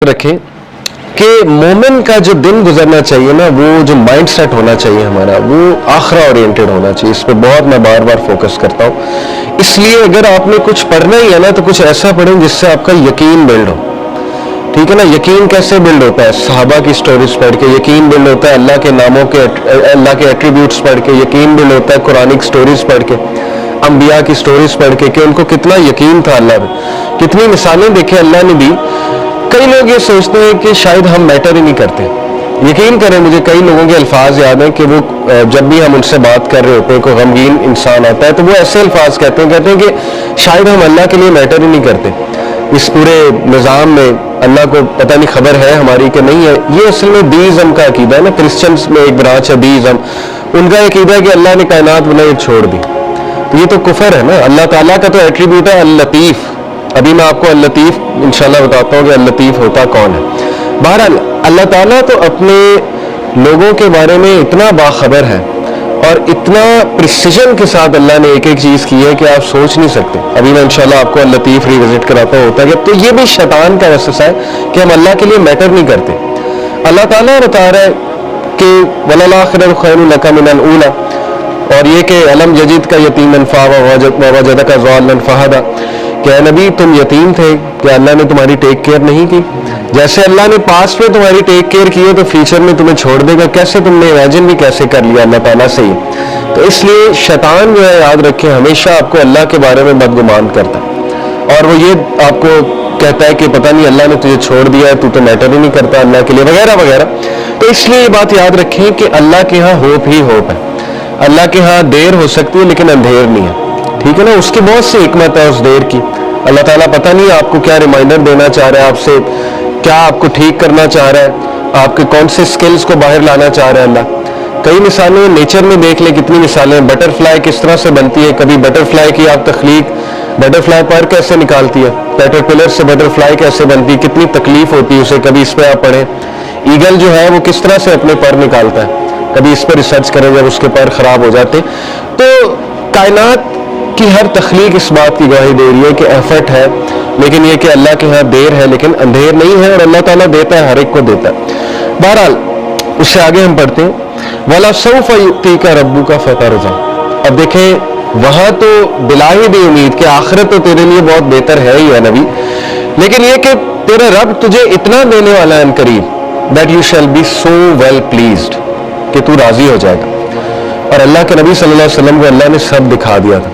रखें कि मोमिन का जो दिन गुजरना चाहिए ना, वो जो माइंड सेट होना चाहिए हमारा, वो आखिरा ओरिएंटेड होना चाहिए। इस पे बहुत मैं बार बार फोकस करता हूँ। इसलिए अगर आपने कुछ पढ़ना ही है ना, तो कुछ ऐसा पढ़ें जिससे आपका यकीन बिल्ड हो। ठीक है ना। यकीन कैसे बिल्ड होता है? सहाबा की स्टोरीज पढ़ के यकीन बिल्ड होता है, अल्लाह के नामों के, अल्लाह के एट्रीब्यूट्स पढ़ के यकीन बिल्ड होता है, कुरानिक स्टोरीज पढ़ के, अंबिया की स्टोरीज पढ़ के कि उनको कितना यकीन था अल्लाह में, कितनी मिसालें देखे अल्लाह ने दी। कई लोग ये सोचते हैं कि शायद हम मैटर ही नहीं करते। यकीन करें, मुझे कई लोगों के अल्फाज याद हैं कि वो जब भी हम उनसे बात कर रहे होते हैं, कोई गमगीन इंसान आता है, तो वो ऐसे अल्फाज कहते हैं कि शायद हम अल्लाह के लिए मैटर ही नहीं करते। इस पूरे निज़ाम में अल्लाह को पता नहीं खबर है हमारी कि नहीं है। ये असल में डीइज्म का अकीदा है ना। क्रिश्चियंस में एक ब्रांच है डीइज्म, उनका अकीदा है कि अल्लाह ने कायनात बनाई छोड़ दी। तो ये तो कुफर है ना। अल्लाह ताला का तो एट्रीब्यूट है अल लतीफ़। अभी मैं आपको अल लतीफ़ इंशाल्लाह बताता हूँ कि अल लतीफ़ होता कौन है। बहरहाल अल्लाह ताला तो अपने लोगों के बारे में इतना बाखबर है और इतना प्रिसीजन के साथ अल्लाह ने एक एक चीज़ की है कि आप सोच नहीं सकते। अभी मैं इंशाल्लाह आपको अल लतीफ़ रिविजिट कराता होता है। तो ये भी शैतान का वसवसा है कि हम अल्लाह के लिए मैटर नहीं करते। अल्लाह ताला बता रहा है कि वलल आखिरतु खैरुन लका मिनल ऊला, और ये कि अलम यजिद का यतीमन फावा वजदका ज़ालिमन फहदा, क्या नबी तुम यतीम थे, क्या अल्लाह ने तुम्हारी टेक केयर नहीं की? जैसे अल्लाह ने पास्ट में तुम्हारी टेक केयर की है तो फ्यूचर में तुम्हें छोड़ देगा। कैसे तुमने इमेजिन भी कैसे कर लिया अल्लाह ताला से ही? तो इसलिए शैतान जो है, याद रखें, हमेशा आपको अल्लाह के बारे में बदगुमान करता है और वो ये आपको कहता है कि पता नहीं अल्लाह ने तुझे छोड़ दिया है, तू तो मैटर ही नहीं करता अल्लाह के लिए, वगैरह वगैरह। तो इसलिए ये बात याद रखें कि अल्लाह के यहाँ होप ही होप है। अल्लाह के यहाँ देर हो सकती है लेकिन अंधेर नहीं है। ठीक है ना। उसकी बहुत सी हिकमत है उस देर की। अल्लाह ताला पता नहीं आपको क्या रिमाइंडर देना चाह रहा है, आपसे क्या आपको ठीक करना चाह रहा है, आपके कौन से स्किल्स को बाहर लाना चाह रहा है अल्लाह। कई मिसालें नेचर में देख ले, कितनी मिसालें। बटरफ्लाई किस तरह से बनती है, कभी बटरफ्लाई की आप तख्लीक, बटरफ्लाई पर कैसे निकालती है, कैटरपिलर से बटरफ्लाई कैसे बनती है, कितनी तकलीफ होती है उसे, कभी इस पर आप पढ़ें। ईगल जो है वो किस तरह से अपने पर निकालता है, कभी इस पर रिसर्च करें जब उसके पर खराब हो जाते। तो कायनात की हर तख्लीक इस बात की गवाही दे रही है कि एफर्ट है, लेकिन ये कि अल्लाह के यहाँ देर है लेकिन अंधेर नहीं है, और अल्लाह ताला देता है, हर एक को देता है। बहरहाल उससे आगे हम पढ़ते हैं वला सौफ युतीका रब्बुका फतरज़ा। अब देखें, वहां तो दिला ही दी उम्मीद कि आखिरत तो तेरे लिए बहुत बेहतर है ही है नबी, लेकिन ये कि तेरा रब तुझे इतना देने वाला है करीब, that you shall be so well pleased, कि तू राजी हो जाएगा। और अल्लाह के नबी सल्लल्लाहु अलैहि वसल्लम को अल्लाह ने सब दिखा दिया था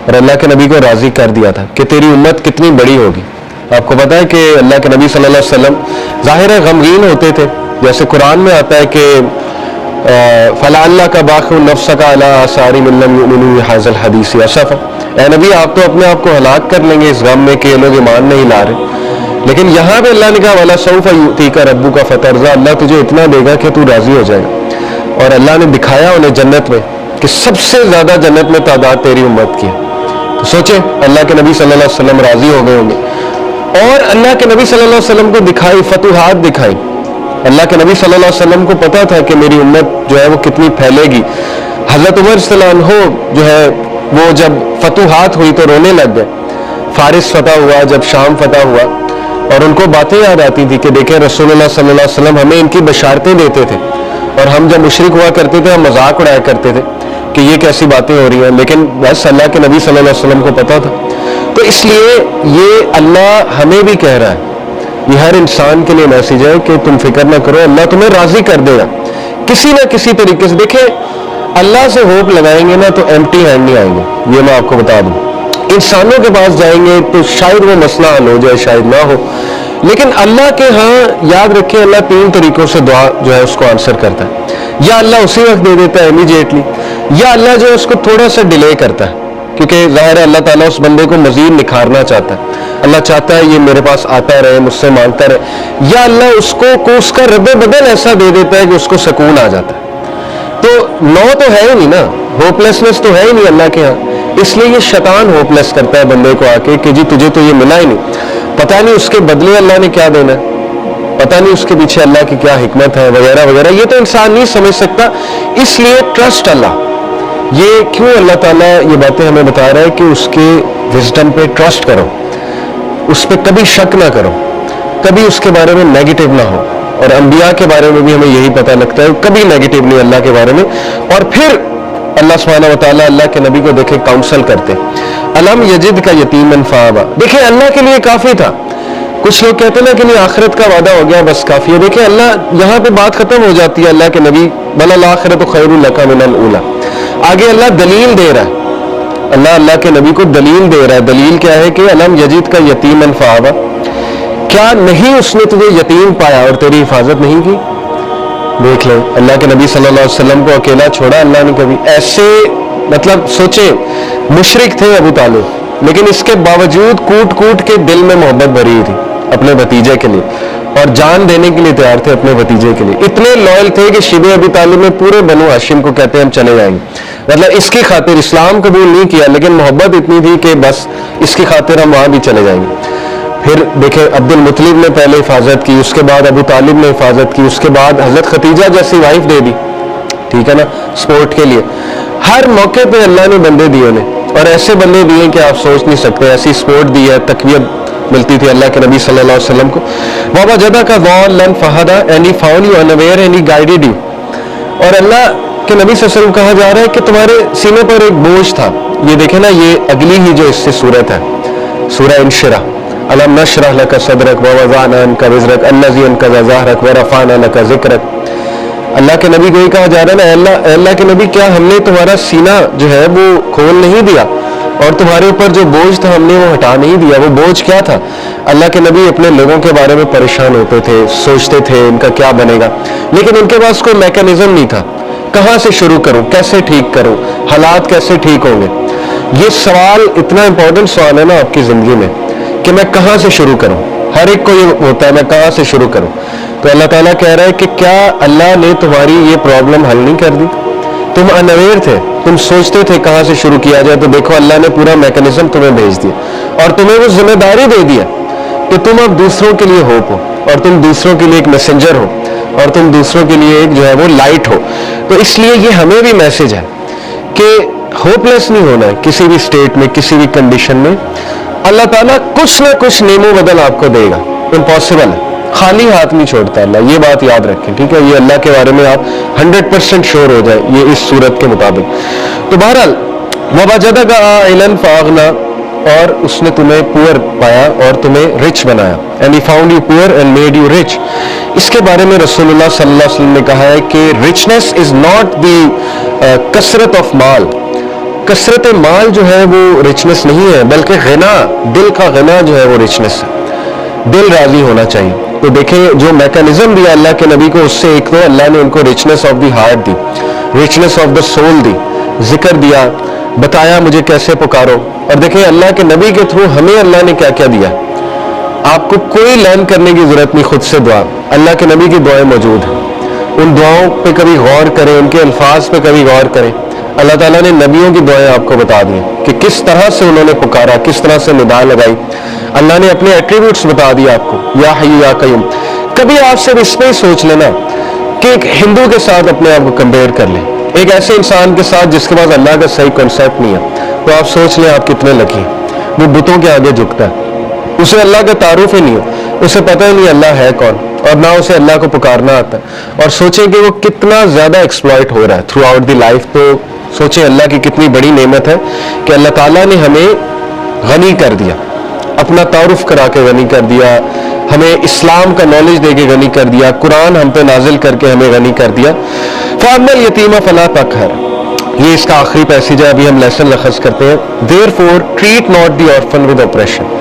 और अल्लाह के नबी को राजी कर दिया था कि तेरी उम्मत कितनी बड़ी होगी। आपको पता है कि अल्लाह के नबी सल्लल्लाहु अलैहि वसल्लम ज़ाहिर है गमगीन होते थे, जैसे कुरान में आता है कि फला अल्लाह का बाखु नफ्सका अला आसारी मिन लम युमिनु बिहाज़ल हदीस असफ़ा। ए नबी, आप तो अपने आप को हलाक कर लेंगे इस गम में कि ये लोग ईमान नहीं ला रहे। लेकिन यहाँ पे अल्लाह ने कहा वला सौफ़ युतीका रब्बुका फतरज़ा, अल्लाह तुझे इतना देगा कि तू राजी हो जाएगा। और अल्लाह ने दिखाया उन्हें जन्नत में कि सबसे ज्यादा जन्नत में तादाद तेरी उम्मत की है। तो सोचे अल्लाह के नबी सल्लल्लाहु अलैहि वसल्लम राजी हो गए होंगे। और अल्लाह के नबी सल्लल्लाहु अलैहि वसल्लम को दिखाई, फतूहात दिखाई। अल्लाह के नबी सल्लल्लाहु अलैहि वसल्लम को पता था कि मेरी उम्मत जो है वो कितनी फैलेगी। हजरत उमर रज़ियल्लाहु अन्हु जो है वो जब फतूहात हुई तो रोने लग गए। फारिस फतह हुआ, जब शाम फतह हुआ, और उनको बातें याद आती थी कि देखें रसूलुल्लाह सल्लल्लाहु अलैहि वसल्लम हमें इनकी बशारतें देते थे, और हम जब मुशरिक हुआ करते थे हम मजाक उड़ाया करते थे कि ये कैसी बातें हो रही हैं, लेकिन बस अल्लाह के नबी सल्लल्लाहु अलैहि वसल्लम को पता था। तो इसलिए ये अल्लाह हमें भी कह रहा है, ये हर इंसान के लिए मैसेज है कि तुम फिक्र ना करो, अल्लाह तुम्हें राजी कर देगा किसी ना किसी तरीके से। देखें, अल्लाह से होप लगाएंगे ना तो एम्प्टी हैंड नहीं आएंगे, ये मैं आपको बता दूं। इंसानों के पास जाएंगे तो शायद वो मसला हल हो जाए, शायद ना हो, लेकिन अल्लाह के यहाँ याद रखें, अल्लाह तीन तरीकों से दुआ जो है उसको आंसर करता है। या अल्लाह उसी वक्त दे देता है इमीडिएटली, या अल्लाह जो है उसको थोड़ा सा डिले करता है, क्योंकि ज़ाहिर है अल्लाह ताला उस बंदे को मजीद निखारना चाहता है। अल्लाह चाहता है ये मेरे पास आता रहे, मुझसे मांगता रहे। या अल्लाह उसको उसका रद्द बदल ऐसा दे देता है कि उसको सुकून आ जाता है। तो नौ तो है ही नहीं ना, होपलेसनेस तो है ही नहीं अल्लाह के यहाँ। इसलिए ये शैतान होपलेस करता है बंदे को आके कि जी तुझे तो ये मिला ही नहीं, पता नहीं उसके बदले अल्लाह ने क्या देना है, पता नहीं उसके पीछे अल्लाह की क्या हिकमत है, वगैरह वगैरह। ये तो इंसान नहीं समझ सकता। इसलिए ट्रस्ट अल्लाह। ये क्यों अल्लाह ताला ये बातें हमें बता रहा है कि उसके विजडम पे ट्रस्ट करो, उस पर कभी शक ना करो। کبھی اس کے بارے میں نیگیٹو نہ ہو. اور انبیاء کے بارے میں بھی ہمیں یہی پتہ لگتا ہے کبھی نیگیٹو نہیں اللہ کے بارے میں. اور پھر اللہ سبحانہ و تعالیٰ اللہ کے نبی کو دیکھیں کاؤنسل کرتے. الم یجد کا یتیما فآویٰ. دیکھیں اللہ کے لیے کافی تھا. کچھ لوگ کہتے ہیں نا کہ نہیں آخرت کا وعدہ ہو گیا بس کافی ہے. دیکھیں اللہ یہاں پہ بات ختم ہو جاتی ہے اللہ کے نبی بل الآخرۃ خیر لک من الأولیٰ. آگے اللہ دلیل دے رہا ہے. اللہ کے نبی کو دلیل دے رہا ہے. دلیل کیا ہے کہ الم یجد کا یتیما فآویٰ. کیا نہیں اس نے تجھے یتیم پایا اور تیری حفاظت نہیں کی. دیکھ لیں اللہ کے نبی صلی اللہ علیہ وسلم کو اکیلا چھوڑا اللہ نے کبھی. ایسے مطلب سوچیں مشرک تھے ابو طالب لیکن اس کے باوجود کوٹ کوٹ کے دل میں محبت بھری تھی اپنے بھتیجے کے لیے اور جان دینے کے لیے تیار تھے اپنے بھتیجے کے لیے. اتنے لوئل تھے کہ شیب ابی طالب میں پورے بنو ہاشم کو کہتے ہیں ہم چلے جائیں گے. مطلب اس کی خاطر اسلام قبول نہیں کیا لیکن محبت اتنی تھی کہ بس اس کی خاطر ہم وہاں بھی چلے جائیں گے. پھر دیکھیں عبد المطلب نے پہلے حفاظت کی, اس کے بعد ابو طالب نے حفاظت کی, اس کے بعد حضرت ختیجہ جیسی وائف دے دی. ٹھیک ہے نا, سپورٹ کے لیے. ہر موقع پہ اللہ نے بندے دیے انہیں اور ایسے بندے دیے کہ آپ سوچ نہیں سکتے. ایسی سپورٹ دی ہے, تقویت ملتی تھی اللہ کے نبی صلی اللہ علیہ وسلم کو. بابا جدہ کا ضالًا فہدیٰ and he found you unaware and he guided you. اور اللہ کہ نبی صلی اللہ علیہ وسلم کہا جا رہا ہے کہ تمہارے سینے پر ایک بوجھ تھا. یہ دیکھیں نا یہ اگلی ہی جو اس سے صورت ہے سورہ انشراح. الم نشرح لک صدرک ووضعنا عنک وزرک الذی انقض ظہرک ورفعنا لک ذکرک. اللہ کے نبی کو یہ کہا جا رہا ہے نا اللہ کے نبی کیا ہم نے تمہارا سینہ جو ہے وہ کھول نہیں دیا اور تمہارے اوپر جو بوجھ تھا ہم نے وہ ہٹا نہیں دیا. وہ بوجھ کیا تھا؟ اللہ کے نبی اپنے لوگوں کے بارے میں پریشان ہوتے تھے, سوچتے تھے ان کا کیا بنے گا لیکن ان کے پاس کوئی میکانزم نہیں تھا. کہاں سے شروع کروں, کیسے ٹھیک کروں, حالات کیسے ٹھیک ہوں گے. یہ سوال اتنا امپورٹنٹ سوال ہے نا آپ کی زندگی میں کہ میں کہاں سے شروع کروں. ہر ایک کو یہ ہوتا ہے میں کہاں سے شروع کروں. تو اللہ تعالیٰ کہہ رہا ہے کہ کیا اللہ نے تمہاری یہ پرابلم حل نہیں کر دی؟ تم انویئر تھے, تم سوچتے تھے کہاں سے شروع کیا جائے, تو دیکھو اللہ نے پورا میکانزم تمہیں بھیج دیا اور تمہیں وہ ذمہ داری دے دیا کہ تم اب دوسروں کے لیے ہوپ ہو اور تم دوسروں کے لیے ایک میسنجر ہو اور تم دوسروں کے لیے ایک جو ہے وہ لائٹ ہو. تو اس لیے یہ ہمیں بھی میسج ہے کہ ہوپ لیس نہیں ہونا ہے کسی بھی اسٹیٹ میں, کسی بھی کنڈیشن میں. اللہ تعالیٰ کچھ نہ کچھ نعم و بدل آپ کو دے گا. امپاسبل ہے, خالی ہاتھ نہیں چھوڑتا اللہ, یہ بات یاد رکھیں. ٹھیک ہے, یہ اللہ کے بارے میں آپ 100% شور ہو جائے یہ اس صورت کے مطابق. تو بہرحال ووجدک عائلا فاغنی, اور اس نے تمہیں پور پایا اور تمہیں رچ بنایا. And he found you poor and made you rich. اس کے بارے میں رسول اللہ صلی اللہ علیہ وسلم نے کہا ہے کہ رچنس از ناٹ دی کثرت آف مال. کثرت مال جو ہے وہ رچنس نہیں ہے بلکہ غنا, دل کا غنا جو ہے وہ رچنس ہے. دل راضی ہونا چاہیے. تو دیکھیں جو میکانزم دیا اللہ کے نبی کو, اس سے ایک تو اللہ نے ان کو رچنس آف دی ہارٹ دی, رچنس آف دا سول دی, ذکر دیا, بتایا مجھے کیسے پکارو. اور دیکھیں اللہ کے نبی کے تھرو ہمیں اللہ نے کیا کیا دیا. آپ کو کوئی لرن کرنے کی ضرورت نہیں, خود سے دعا. اللہ کے نبی کی دعائیں موجود ہیں, ان دعاؤں پہ کبھی غور کریں, ان کے الفاظ پہ کبھی غور کریں. اللہ تعالیٰ نے نبیوں کی دعائیں آپ کو بتا دی کہ کس طرح سے انہوں نے پکارا, کس طرح سے ندا لگائی. اللہ نے اپنے ایٹریبیوٹس بتا دیا آپ کو, یا حی یا قیوم. کبھی آپ صرف اس پہ ہی سوچ لینا کہ ایک ہندو کے ساتھ اپنے آپ کو کمپیئر کر لیں, ایک ایسے انسان کے ساتھ جس کے پاس اللہ کا صحیح کنسیپٹ نہیں ہے, تو آپ سوچ لیں آپ کتنے لکی ہیں. وہ بتوں کے آگے جھکتا ہے, اسے اللہ کا تعارف ہی نہیں ہے, اسے پتہ ہی نہیں اللہ ہے کون, اور نہ اسے اللہ کو پکارنا آتا ہے. اور سوچیں کہ وہ کتنا زیادہ ایکسپلائٹ ہو رہا ہے تھرو آؤٹ دی لائف. تو سوچیں اللہ کی کتنی بڑی نعمت ہے کہ اللہ تعالیٰ نے ہمیں غنی کر دیا, اپنا تعارف کرا کے غنی کر دیا, ہمیں اسلام کا نالج دے کے غنی کر دیا, قرآن ہم پہ نازل کر کے ہمیں غنی کر دیا. فَأَمَّا الْيَتِيمَ فَلَا تَقْهَرْ. یہ اس کا آخری پیسیج ہے, ابھی ہم لیسن لخص کرتے ہیں. Therefore treat not the orphan with oppression.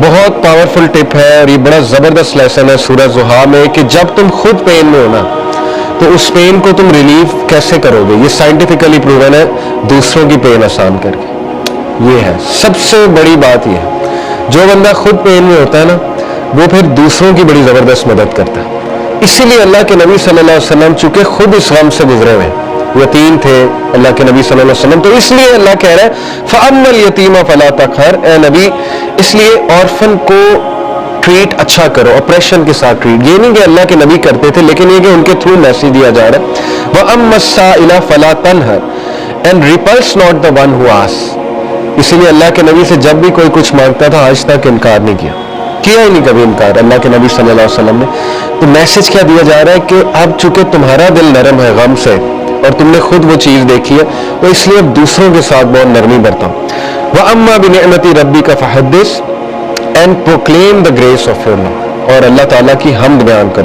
بہت پاورفل ٹپ ہے اور یہ بڑا زبردست لیسن ہے سورہ زحا میں کہ جب تم خود پین میں ہونا تو اس پین کو تم ریلیف کیسے کرو گے. یہ سائنٹیفکلی پروون ہے, دوسروں کی پین آسان کر کے. یہ ہے سب سے بڑی بات. یہ ہے جو بندہ خود پین میں ہوتا ہے نا وہ پھر دوسروں کی بڑی زبردست مدد کرتا ہے. اسی لیے اللہ کے نبی صلی اللہ علیہ وسلم چونکہ خود اس غم سے گزرے ہوئے, یتیم تھے اللہ کے نبی صلی اللہ علیہ وسلم, تو اس لیے اللہ کہہ رہا ہے فَأَمَّا الْيَتِيمَ فَلَا تَقْهَرْ. اے نبی اس لیے آرفن کو ٹریٹ اچھا کرو, اپریشن کے ساتھ ٹریٹ. یہ نہیں کہ اللہ کے نبی کرتے تھے لیکن یہ کہ ان کے تھرو میسیج دیا جا رہا ہے. وَأَمَّا السَّائِلَ فَلَا تَنْهَرْ and repulse not the one who asks. اسی لیے اللہ کے نبی سے جب بھی کوئی کچھ مانگتا تھا آج تک انکار نہیں کیا. کیا ہی نہیں کبھی انکار اللہ کے نبی صلی اللہ علیہ وسلم نے. تو میسج کیا دیا جا رہا ہے کہ اب چونکہ تمہارا دل نرم ہے غم سے اور تم نے خود وہ چیز دیکھی ہے تو اس لیے اب دوسروں کے ساتھ بہت نرمی برتاؤ. وَأَمَّا بِنِعْمَةِ رَبِّكَ فَحَدِّثْ, and proclaim the grace of your Lord, اور اللہ تعالیٰ کی حمد بیان کرو.